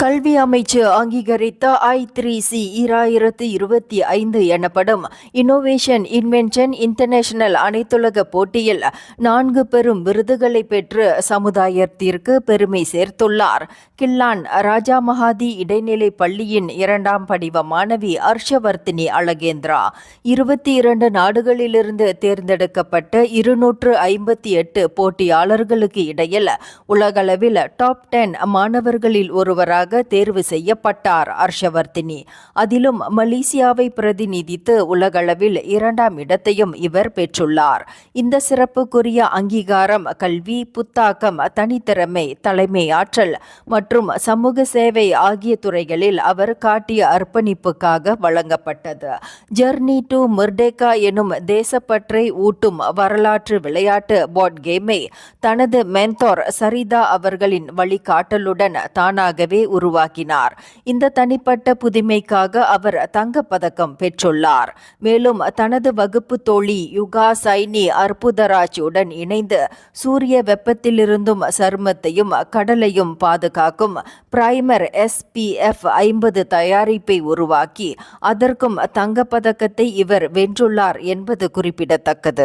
கல்வி அமைச்சு அங்கீகரித்த I3C 2025 எனப்படும் இன்னோவேஷன் இன்வென்ஷன் இன்டர்நேஷனல் அனைத்துலக போட்டியில் 4 பெரும் விருதுகளை பெற்று சமுதாயத்திற்கு பெருமை சேர்த்துள்ளார். கில்லான் ராஜா மகாதி இடைநிலை பள்ளியின் 2ஆம் படிவ மாணவி ஹர்ஷவர்த்தினி அழகேந்திரா 22 நாடுகளிலிருந்து தேர்ந்தெடுக்கப்பட்ட 258 போட்டியாளர்களுக்கு இடையில் உலகளவில் டாப் 10 மாணவர்களில் ஒருவராக தேர்வு செய்யப்பட்டார். ஹர்ஷவர்த்தினி அதிலும் மலேசியாவை பிரதிநிதித்து உலகளவில் 2ஆம் இடத்தையும் இவர் பெற்றுள்ளார். இந்த சிறப்புக்குரிய அங்கீகாரம் கல்வி, புத்தாக்கம், தனித்திறமை, தலைமை ஆற்றல் மற்றும் சமூக சேவை ஆகிய துறைகளில் அவர் காட்டிய அர்ப்பணிப்புக்காக வழங்கப்பட்டது. ஜர்னி டு மிர்டேக்கா எனும் தேசப்பற்றை ஊட்டும் வரலாற்று விளையாட்டு போர்ட் கேமை தனது மென்டோர் சரிதா அவர்களின் வழிகாட்டலுடன் தானாகவே உருவாக்கினார். இந்த தனிப்பட்ட புதுமைக்காக அவர் தங்கப்பதக்கம் பெற்றுள்ளார். மேலும் தனது வகுப்பு தோழி யுகா சைனி அற்புதராஜ் உடன் இணைந்து சூரிய வெப்பத்திலிருந்தும் சருமத்தையும் கடலையும் பாதுகாக்கும் பிரைமர் SPF 50 தயாரிப்பை உருவாக்கி அதற்கும் தங்கப்பதக்கத்தை இவர் வென்றுள்ளார் என்பது குறிப்பிடத்தக்கது.